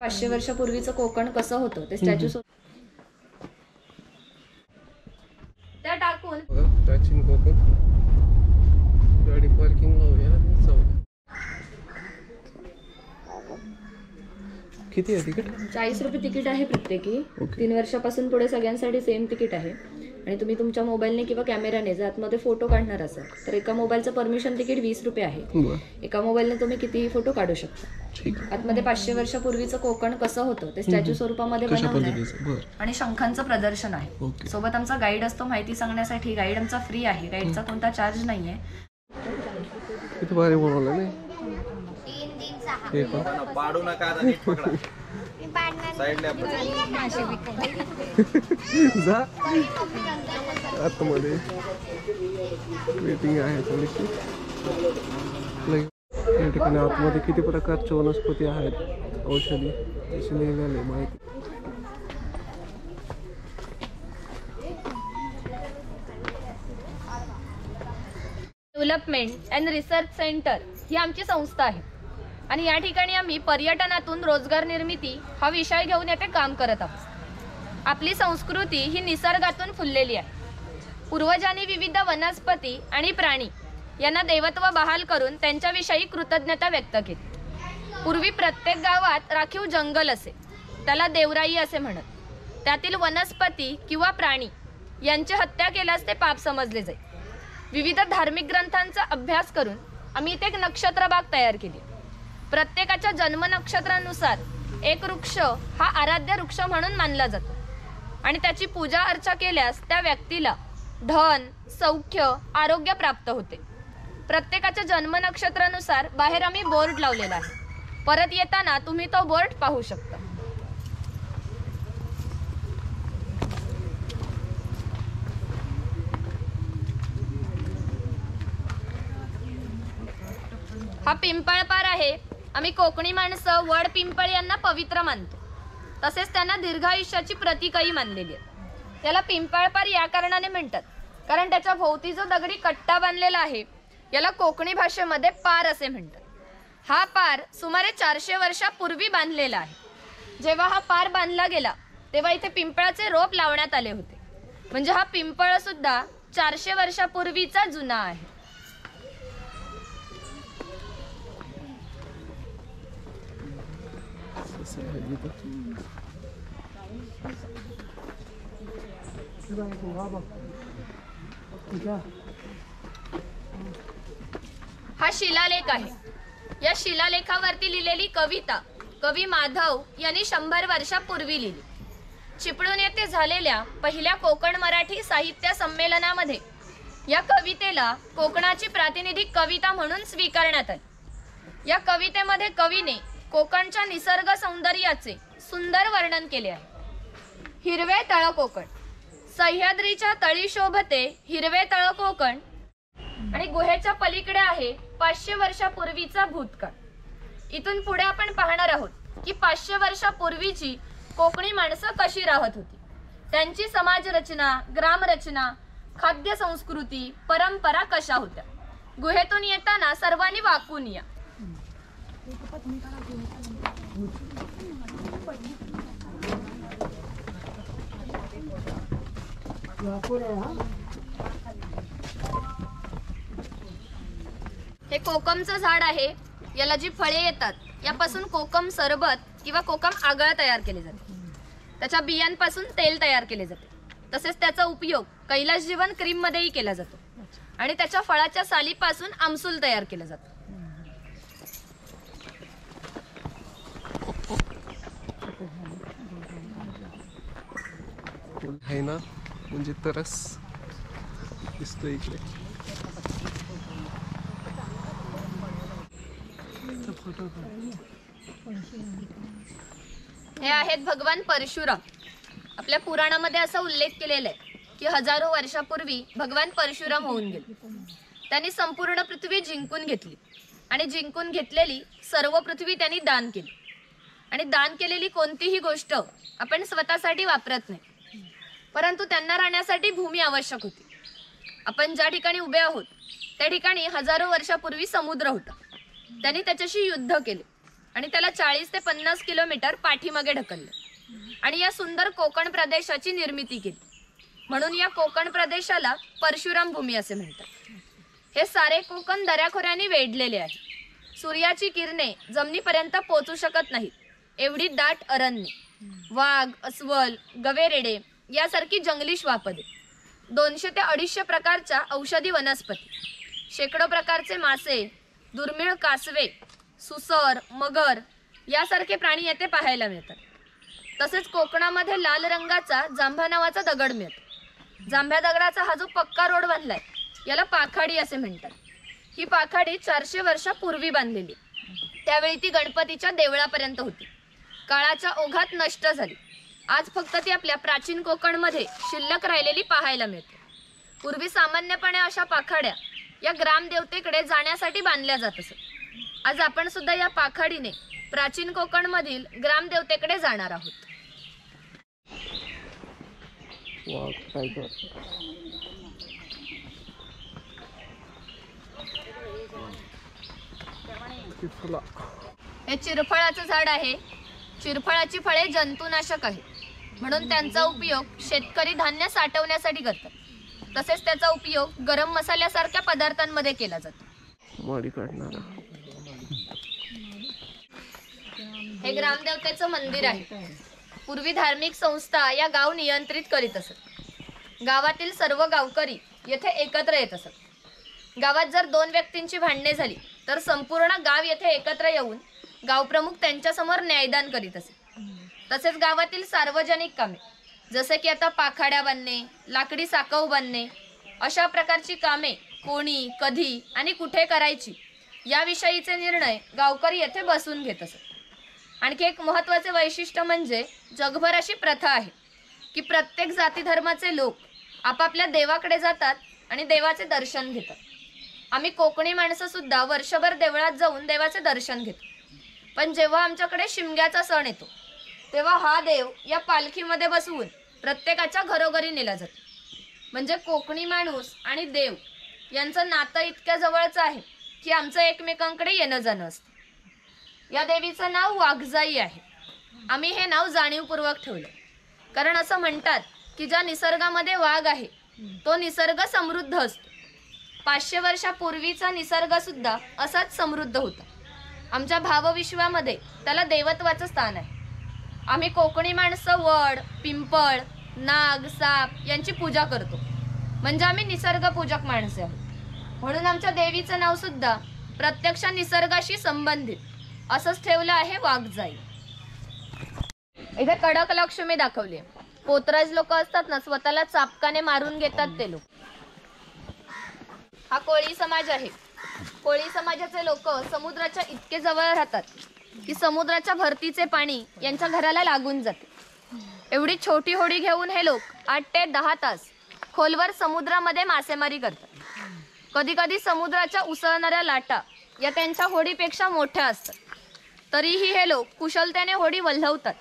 500 वर्षापूर्वीचं कोकण कसं होतं ते स्टॅच्यू त्या टाकून प्राचीन कोकण गाडी पार्किंग लावूया आणि जाऊया. किती आहे तिकीट? 40 रुपये तिकीट आहे प्रत्येकी. 3 वर्षापासून पुढे सगळ्यांसाठी सेम तिकीट आहे. आणि तुम्ही तुमच्या मोबाईलने किंवा कॅमेराने जर आतमध्ये फोटो काढणार असाल तर एका मोबाईलचं परमिशन तिकीट 20 रुपये आहे. एका मोबाईलने तुम्ही कितीही फोटो काढू शकता. आतमध्ये 500 वर्षापूर्वीचं कोकण कसं होतं ते स्टॅच्यू स्वरूपामध्ये बनवलं आहे. आणि शंखांचं प्रदर्शन आहे. सोबत आमचा गाईड असतो माहिती सांगण्यासाठी. गाईड आमचा फ्री आहे. गाईडचा कोणता चार्ज नाहीये. किती भारी बनवलं नाही? हे पाडू नका आता नीट पकडा. साइडला जा आतमध्ये वेटिंग आहे थोडीशी. या ठिकाणी आतमध्ये किती प्रकारचे वनस्पती आहेत, औषधी अशी लिहिलेली माहिती. डेव्हलपमेंट अँड रिसर्च सेंटर ही आमची संस्था आहे आणि या ठिकाणी आम्ही पर्यटनातून रोजगार निर्मिती हा विषय घेऊन येथे काम करत आहोत. आपली संस्कृती ही निसर्गातून फुललेली आहे. पूर्वजांनी विविध वनस्पती आणि प्राणी यांना देवत्व बहाल करून त्यांच्याविषयी कृतज्ञता व्यक्त केली. पूर्वी प्रत्येक गावात राखीव जंगल असे, त्याला देवराई असे म्हणत. त्यातील वनस्पती किंवा प्राणी यांची हत्या केल्यास ते पाप समजले जाईल. विविध धार्मिक ग्रंथांचा अभ्यास करून आम्ही इथे एक नक्षत्रबाग तयार केली. प्रत्येकाच्या जन्म नक्षत्रानुसार एक वृक्ष हा आराध्य वृक्ष म्हणून मानला जातो आणि त्याची पूजा अर्चा केल्यास त्या व्यक्तीला धन, सौख्य, आरोग्य प्राप्त होते. प्रत्येकाच्या जन्म नक्षत्रानुसार बाहेर आम्ही बोर्ड लावलेला आहे. परत येताना तुम्ही तो बोर्ड पाहू शकता. हा पिंपळपार आहे. आम्ही कोकणी माणसं वड पिंपळ यांना पवित्र मानतो. तसेच त्यांना दीर्घायुष्याची प्रतीकही मानलेली आहे. त्याला पिंपळपार या कारणाने म्हणतात कारण त्याच्या भोवती जो दगडी कट्टा बांधलेला आहे याला कोकणी भाषेमध्ये पार असे म्हणतात. हा पार सुमारे 400 वर्षापूर्वी बांधलेला आहे. जेव्हा हा पार बांधला गेला तेव्हा इथे पिंपळाचे रोप लावण्यात आले होते. म्हणजे हा पिंपळ सुद्धा 400 वर्षापूर्वीचा जुना आहे. हा शिलालेख आहे. या शिलालेखावरती लिहिलेली कविता कवी माधव यांनी 100 वर्षापूर्वी लिहिली. चिपळूण येथे झालेल्या पहिल्या कोकण मराठी साहित्य संमेलनामध्ये या कवितेला कोकणाची प्रातिनिधिक कविता म्हणून स्वीकारण्यात आली. या कवितेमध्ये कवीने कोकणच्या निसर्ग सौंदर्याचे सुंदर वर्णन केले आहे. हिरवे तळ कोकण, सह्याद्रीच्या तळी शोभते हिरवे तळ कोकण. आणि गुहेच्या पलीकडे आहे 500 वर्षापूर्वीचा भूतकाळ. इथून पुढे आपण पाहणार आहोत की 500 वर्षापूर्वीची कोकणी माणसं कशी राहत होती, त्यांची समाज रचना, ग्राम रचना, खाद्य संस्कृती, परंपरा कशा होत्या. गुहेतून येताना सर्वांनी वाकून या. हे कोकमचं झाड आहे. याला जी फळे येतात यापासून कोकम सरबत किंवा कोकम आगळ तयार केले जाते. त्याच्या बियांपासून तेल तयार केले जाते. तसेच त्याचा उपयोग कैलाश जीवन क्रीम मध्येही केला जातो आणि त्याच्या फळाच्या सालीपासून आमसूल तयार केलं जातं. आहे ना, म्हणजे तरस दिसतो इकडे. हे आहेत भगवान परशुराम. आपल्या पुराणामध्ये असा उल्लेख केलेला आहे की हजारो वर्षापूर्वी भगवान परशुराम होऊन गेले. त्यांनी संपूर्ण पृथ्वी जिंकून घेतली आणि जिंकून घेतलेली सर्व पृथ्वी त्यांनी दान केली. आणि दान केलेली कोणतीही गोष्ट आपण स्वतःसाठी वापरत नाही, परंतु त्यांना राहण्यासाठी भूमी आवश्यक होती. आपण ज्या ठिकाणी उभे आहोत त्या ठिकाणी हजारो वर्षापूर्वी समुद्र होता. त्यांनी त्याच्याशी युद्ध केले आणि त्याला 40 ते 50 किलोमीटर पाठीमागे ढकललं आणि या सुंदर कोकण प्रदेशाची निर्मिती केली. म्हणून या कोकण प्रदेशाला परशुराम भूमी असे म्हणतात. हे सारे कोकण दऱ्याखोऱ्यांनी वेढलेले आहे. सूर्याची किरणे जमिनीपर्यंत पोहोचू शकत नाहीत एवढी दाट अरण्ये, वाघ, अस्वल, गवेरेडे यासारखी जंगली श्वापदे, 200 ते 250 प्रकारच्या औषधी वनस्पती, शेकडो प्रकारचे मासे, दुर्मिळ कासवे, सुसर, मगर यासारखे प्राणी येथे पाहायला मिळतात. तसेच कोकणामध्ये लाल रंगाचा जांभा नावाचा दगड मिळतो. जांभ्या दगडाचा हा जो पक्का रोड बांधलाय याला पाखाडी असे म्हणतात. ही पाखाडी 400 वर्षापूर्वी बांधलेली. त्यावेळी ती गणपतीच्या देवळापर्यंत होती. काळाच्या ओघात नष्ट झाली. आज फक्त ती आपल्या प्राचीन कोकणमध्ये शिल्लक राहिलेली पाहायला मिळते. पूर्वी सामान्यपणे अशा पाखाड्या या ग्रामदेवतेकडे जाण्यासाठी बांधल्या जात असत. आज आपण सुद्धा या पाखाडीने प्राचीन कोकणमधील ग्रामदेवतेकडे जाणार आहोत. वाघ, टायगर. चिरफळा. हे चिरफळाचं झाड आहे. चिरफळाची फळे जंतुनाशक आहे म्हणून त्यांचा उपयोग शेतकरी धान्य साठवण्यासाठी करतात. तसेच त्याचा उपयोग गरम मसाल्यासारख्या पदार्थांमध्ये केला जातो. माडी काढणारा. हे ग्रामदेवतेचं मंदिर आहे. पूर्वी धार्मिक संस्था या गाव नियंत्रित करीत असत. गावातील सर्व गावकरी येथे एकत्र येत असत. गावात जर 2 व्यक्तींची भांडणे झाली तर संपूर्ण गाव येथे एकत्र येऊन गावप्रमुख त्यांच्यासमोर न्यायदान करीत असे. तसेच गावातील सार्वजनिक कामे जसे की आता पाखाड्या बांधणे, लाकडी साकव बांधणे अशा प्रकारची कामे कोणी, कधी आणि कुठे करायची याविषयीचे निर्णय गावकरी येथे बसून घेत असत. आणखी एक महत्त्वाचे वैशिष्ट्य म्हणजे जगभर अशी प्रथा आहे की प्रत्येक जाती धर्माचे लोक आपापल्या देवाकडे जातात आणि देवाचे दर्शन घेतात. आम्ही कोकणी माणसं सुद्धा वर्षभर देवळात जाऊन देवाचे दर्शन घेतो. पण जेव्हा आमच्याकडे शिमग्याचा सण येतो तेव्हा हा देव या पालखीमध्ये बसवून प्रत्येकाच्या घरोघरी नेला जातो. म्हणजे कोकणी माणूस आणि देव यांचं नातं इतक्या जवळचं आहे की आमचं एकमेकांकडे येणं जाणं असतं. या देवीचं नाव वाघजाई आहे. आम्ही हे नाव जाणीवपूर्वक ठेवलं कारण असं म्हणतात की ज्या निसर्गामध्ये वाघ आहे तो निसर्ग समृद्ध असतो. 500 वर्षापूर्वीचा निसर्ग सुद्धा असाच समृद्ध होता. आमच्या भावविश्वामध्ये त्याला देवत्वाचं स्थान आहे. आम्ही कोकणी माणसं वड, पिंपळ, नाग, साप यांची पूजा करतो. म्हणजे आम्ही निसर्गपूजक माणसे आहोत. म्हणून आमच्या देवीचं नाव सुद्धा प्रत्यक्ष निसर्गाशी संबंधित असंच ठेवलं आहे वाघजाई. इथे कडक लक्ष्मी दाखवली. पोतराज लोक असतात ना, स्वतःला चापकाने मारून घेतात ते लोक. हा कोळी समाज आहे. कोळी समाजाचे लोक समुद्राच्या इतके जवळ राहतात की समुद्राच्या भरतीचे पाणी यांच्या घराला लागून जाते. एवढी छोटी होडी घेऊन हे लोक 8 ते 10 तास खोलवर समुद्रामध्ये मासेमारी करतात. कधी कधी समुद्राच्या उसळणाऱ्या लाटा या त्यांच्या होडीपेक्षा मोठ्या असतात. तरीही हे लोक कुशलतेने होडी वल्हवतात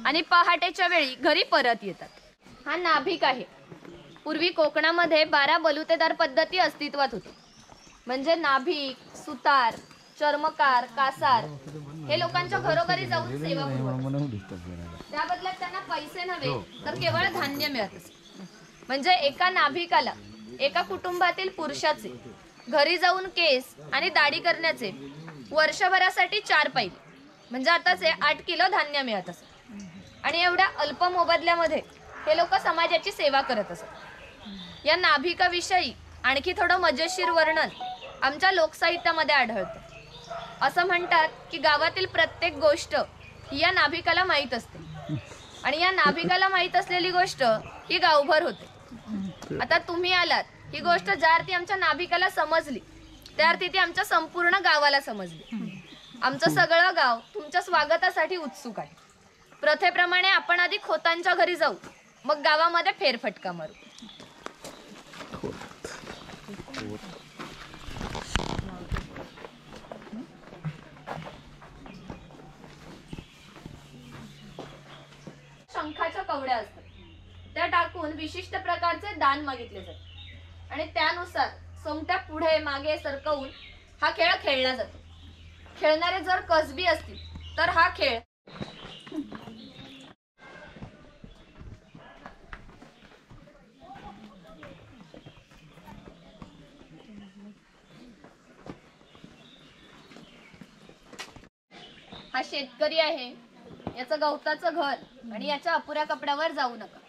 आणि पहाटेच्या वेळी घरी परत येतात. हा नाभिक आहे. पूर्वी कोकणामध्ये 12 बलुतेदार पद्धती अस्तित्वात होती. म्हणजे नाभिक, सुतार, चर्मकार, कासार हे लोकांच्या घरोघरी जाऊन सेवा पुरवतात. त्या बदल्यात त्यांना पैसे नव्हे तर केवळ धान्य मिळत असे. म्हणजे एका नाभिकाला एका कुटुंबातील पुरुषाचे घरी जाऊन केस आणि दाढी करण्याचे वर्षभरासाठी 4 पैसे म्हणजे आताचे 8 किलो धान्य मिळत असे. आणि एवढ्या अल्प मोबदल्यामध्ये हे लोक समाजाची सेवा करत असत. या नाभिकाविषयी आणखी थोडं मजेशीर वर्णन आमच्या लोकसाहित्यामध्ये आढळतं. असं म्हणतात की गावातील प्रत्येक गोष्ट ही या नाभिकाला माहीत असते आणि या नाभिकाला माहीत असलेली गोष्ट ही गावभर होते. आता तुम्ही आलात, ही गोष्ट ज्या अर्थी आमच्या नाभिकाला समजली त्या अर्थी ती आमच्या संपूर्ण गावाला समजली. आमचं सगळं गाव तुमच्या स्वागतासाठी उत्सुक आहे. प्रथेप्रमाणे आपण आधी खोतांच्या घरी जाऊ, मग गावामध्ये फेरफटका मारू. शंखाच्या कवड्या असतात, त्या टाकून विशिष्ट प्रकारचे दान मागितले जाते आणि त्यानुसार सोंगट्या पुढे मागे सरकवून हा खेळ खेळला जातो. खेळणारे जर कसबी असतील तर हा खेळ हा शेतकरी आहे, याचं गवताचं घर आणि याच्या अपुऱ्या कपड्यावर जाऊ नका.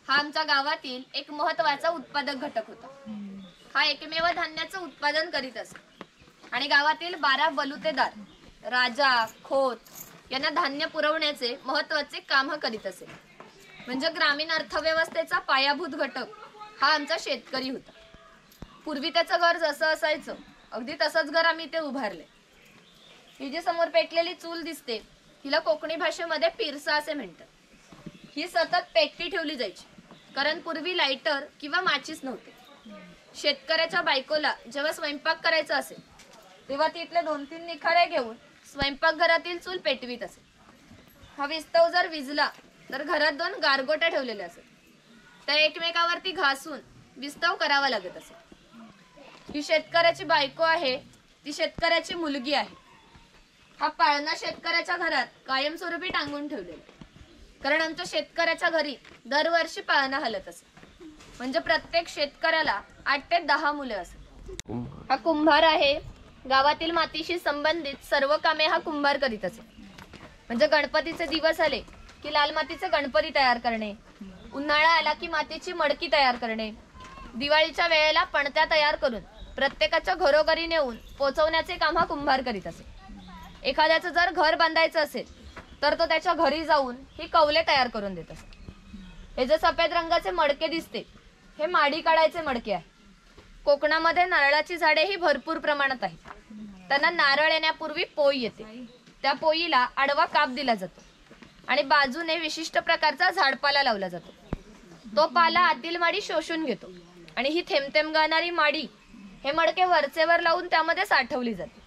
हा आमच्या गावातील एक महत्वाचा उत्पादक घटक होता. हा एकमेव धान्याचं उत्पादन करीत असे आणि गावातील 12 बलुतेदार, राजा, खोत यांना धान्य पुरवण्याचे महत्वाचे काम हा करीत असे. म्हणजे ग्रामीण अर्थव्यवस्थेचा पायाभूत घटक हा आमचा शेतकरी होता. पूर्वी त्याचं घर जसं असायचं अगदी तसंच घर आम्ही इथे उभारले. ही जी समोर पेटलेली चूल दिसते हिला कोकणी भाषेमध्ये पिरसा असे म्हणतात. ही सतत पेटती ठेवली जायची, कारण पूर्वी लायटर किंवा माचीस नव्हते. शेतकऱ्याच्या बायकोला जेव्हा स्वयंपाक करायचा असेल तेव्हा ती इथले 2-3 निखारे घेऊन स्वयंपाकघरातील चूल पेटवीत असे. हा विस्तव जर विजला तर घरात 2 गारगोट्या ठेवलेल्या असत, त्या एकमेकावरती घासून विस्तव करावा लागत असे. ही शेतकऱ्याची बायको आहे, ती शेतकऱ्याची मुलगी आहे. हा पाळणा शेतकऱ्याच्या घरात कायमस्वरूपी टांगून ठेवलेला, कारण आमच्या शेतकऱ्याच्या घरी दरवर्षी पाळणा हलत असे. म्हणजे प्रत्येक शेतकऱ्याला 8 ते 10 मुले असत. हा कुंभार आहे, गावातील मातीशी संबंधित सर्व कामे हा कुंभार करीत असे. म्हणजे गणपतीचे दिवस आले की लाल मातीचे गणपती तयार करणे, उन्हाळा आला की मातीची मडकी तयार करणे, दिवाळीच्या वेळेला पणत्या तयार करून प्रत्येकाच्या घरोघरी नेऊन पोचवण्याचे काम हा कुंभार करीत असे. एखाद्याचं जर घर बांधायचं असेल तर तो त्याच्या घरी जाऊन ही कौले तयार करून देत असे. हे जे सफेद रंगाचे मडके दिसते हे माडी काढायचे मडके आहे. कोकणामध्ये नारळाची झाडे ही भरपूर प्रमाणात आहेत. त्यांना नारळ येण्यापूर्वी पोई येते, त्या पोईला आडवा काप दिला जातो आणि बाजूने विशिष्ट प्रकारचा झाडपाला लावला जातो. तो पाला आतील माडी शोषून घेतो आणि ही थेंब गळणारी माडी हे मडके वरचेवर लावून त्यामध्ये साठवली जाते.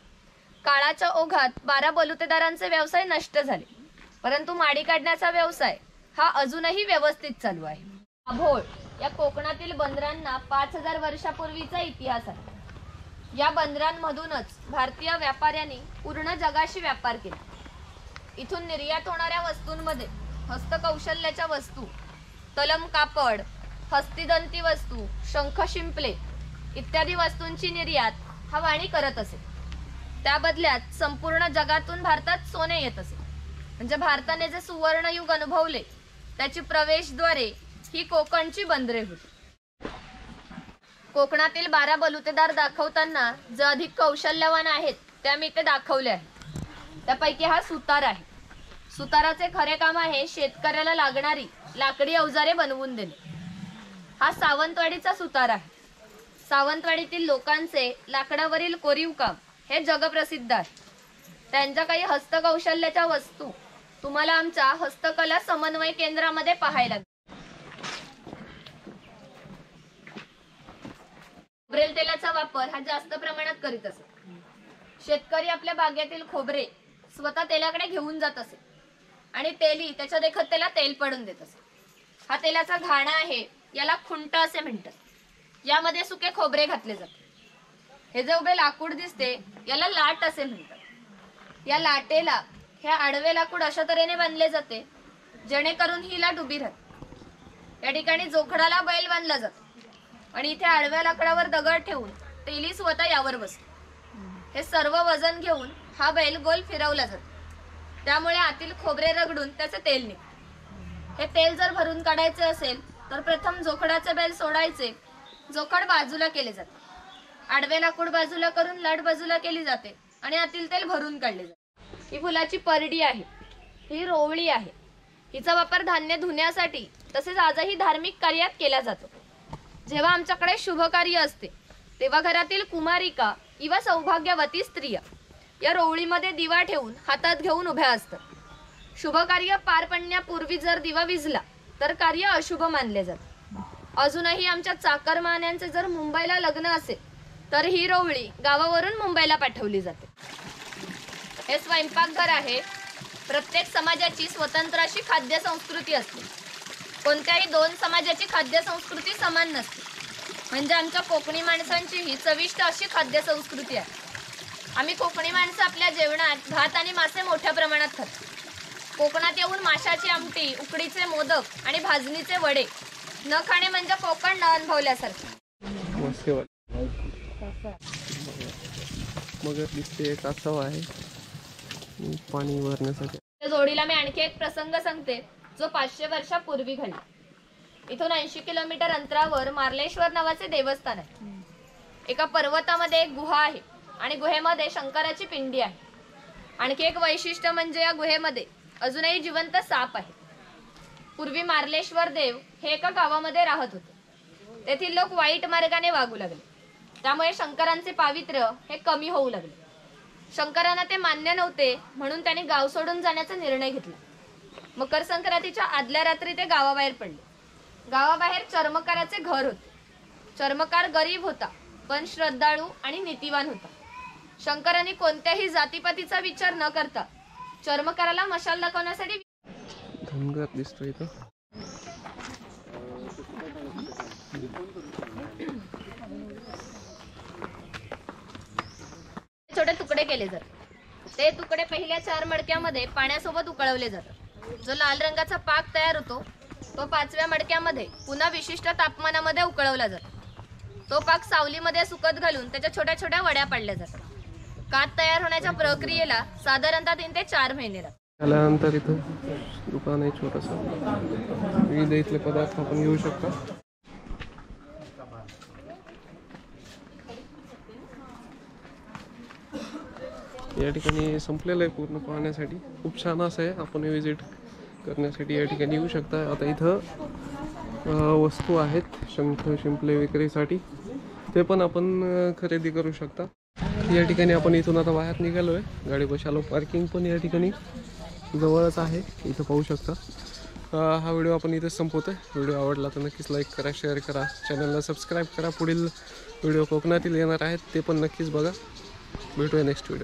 काळाच्या ओघात 12 बलुतेदारांचे व्यवसाय नष्ट झाले, परंतु माडी काढण्याचा व्यवसाय हा अजूनही व्यवस्थित चालू आहे. अभोळ या कोकणातील बंदरांना 5000 वर्षापूर्वीचा इतिहास आहे. या बंदरांमधूनच भारतीय व्यापाऱ्यांनी पूर्ण जगाशी व्यापार केला. इथून निर्यात होणाऱ्या वस्तूंमध्ये हस्तकौशल्याच्या वस्तू, तलम कापड, हस्तिदंती वस्तू, शंख शिंपले इत्यादी वस्तूंची निर्यात हा वाणी करत असे. त्या बदल्यात संपूर्ण जगातून भारतात सोने येत असे. म्हणजे भारताने जे सुवर्ण युग अनुभवले त्याची प्रवेशद्वारे ही कोकणची बंदरे होती. कोकणातील 12 बलुतेदार दाखवताना जे अधिक कौशल्यवान आहेत त्या मी ते दाखवले आहे. त्यापैकी हा सुतार आहे. सुताराचे खरे काम आहे शेतकऱ्याला लागणारी लाकडी अवजारे बनवून देणे. हा सावंतवाडीचा सुतार आहे. सावंतवाडीतील लोकांचे लाकडावरील कोरीव काम हे जगप्रसिद्ध आहे. त्यांच्या काही हस्तकौशल्याच्या वस्तू तुम्हाला आमच्या हस्तकला समन्वय केंद्रामध्ये पाहायला. खोबरेल तेलाचा वापर हा जास्त प्रमाणात करीत असे. शेतकरी आपल्या बागेतील खोबरे स्वतः तेलाकडे घेऊन जात असे आणि तेली त्याच्या देखत त्याला तेल पडून देत असे. हा तेलाचा घाणा आहे, याला खुंट असे म्हणतात. यामध्ये सुके खोबरे घातले जाते. हे जे उभे लाकूड दिसते याला लाट असे म्हणतात. या लाटेला हे आडवे लाकूड अशा तऱ्हेने बांधले जाते जेणेकरून ही लाट उभी राहते. या ठिकाणी जोखडाला बैल बांधला जातो आणि इथे आडव्या लाकडावर दगड ठेवून तेली स्वतः यावर बसते. हे सर्व वजन घेऊन हा बैल गोल फिरवला जातो. त्यामुळे आतील खोबरे रगडून त्याचे तेल निघते. हे तेल जर भरून काढायचे असेल तर प्रथम जोखडाचे बैल सोडायचे, जोखड बाजूला केले जाते. आडवे लाकूड बाजूला करून लाट बाजूला केली जाते आणि आतील तेल भरून काढले जाते. ही फुलाची परडी आहे. ही रोवळी आहे. हिचा वापर धान्य धुण्यासाठी तसेच आजही धार्मिक कार्यात केला जातो. जेव्हा आमच्याकडे शुभ कार्य असते तेव्हा घरातील कुमारिका किंवा सौभाग्यवती स्त्रिया या रोवळीमध्ये दिवा ठेवून हातात घेऊन उभ्या असतात. शुभ कार्य पार पडण्यापूर्वी जर दिवा विझला तर कार्य अशुभ मानले जाते. अजूनही आमच्या चाकरमान्यांचे जर मुंबईला लग्न असेल तर ही रोवळी गावावरून मुंबईला पाठवली जाते. हे स्वयंपाकघर आहे. प्रत्येक समाजाची स्वतंत्र अशी खाद्य संस्कृती असते. कोणत्याही 2 समाजाची खाद्य संस्कृती समान नसते. म्हणजे आमच्या कोकणी माणसांची ही चविष्ट अशी खाद्य संस्कृती आहे. आम्ही कोकणी माणसं आपल्या जेवणात भात आणि मासे मोठ्या प्रमाणात खातो. कोकणात येऊन माशाची आमटी, उकडीचे मोदक आणि भाजणीचे वडे न खाणे म्हणजे कोकण न अनुभवल्यासारखं. मस्त मग दिसते एक कासव आहे पाणी भरण्यासाठी. त्या जोडीला मी आणखी एक प्रसंग सांगते जो 500 वर्षापूर्वी घडला. इथून 80 किलोमीटर अंतरावर मार्लेश्वर नावाचे देवस्थान आहे. एका पर्वतामध्ये एक गुहा आहे आणि गुहेमध्ये शंकराची पिंडी आहे. आणखी एक वैशिष्ट्य म्हणजे या गुहेमध्ये अजूनही जिवंत साप आहे. पूर्वी मार्लेश्वर देव हे एका गावामध्ये राहत होते. तेथील लोक वाईट मार्गाने वागू लागले. त्यामुळे शंकरांचे पावित्र्य हे कमी होऊ लागले. शंकरांना ते मान्य नव्हते म्हणून त्यांनी गाव सोडून जाण्याचा निर्णय घेतला. मकर संक्रांतीच्या आदल्या रात्री ते गावाबाहेर पडले. गावाबाहेर चर्मकाराचे घर होते. चर्मकार गरीब होता पण श्रद्धाळू आणि नीतिवान होता. शंकरांनी कोणत्याही जातीपातीचा विचार न करता चर्मकाराला मशाल दाखवण्यासाठी धनगर दिसतो इथं. छोटे तुकडे केले जातात. ते तुकडे पहिल्या 4 मडक्यामध्ये पाण्यासोबत उकळवले जातात. जो लाल रंगाचा पाक तयार होतो तो 5व्या मडक्यामध्ये पुन्हा विशिष्ट तापमानामध्ये उकळवला जातो. तो पाक सावलीमध्ये सुकत घालून त्याच्या छोट्या छोट्या वड्या पाडल्या जातात. कात तयार होण्याच्या प्रक्रियेला साधारणतः 3 ते 4 महिने लागतात. त्यानंतर इथं दुकान आहे छोटंसं. विविध इथले पदार्थ आपण घेऊ शकता. या ठिकाणी संपलेलं आहे पूर्ण पाहण्यासाठी. खूप छान असं आहे. आपण विजिट करण्यासाठी या ठिकाणी येऊ शकता. आता इथं वस्तू आहेत शंख शिंपले विक्रीसाठी. ते पण आपण खरेदी करू शकता. या ठिकाणी आपण इथून आता बाहेर निघालो आहे. गाडी बसालो. पार्किंग पण या ठिकाणी जवळच आहे. इथं पाहू शकता. हा व्हिडिओ आपण इथेच संपवतो आहे. व्हिडिओ आवडला तर नक्कीच लाईक करा, शेअर करा, चॅनलला सबस्क्राईब करा. पुढील व्हिडिओ कोकणातील येणार आहेत ते पण नक्कीच बघा. भेटूया नेक्स्ट व्हिडिओ.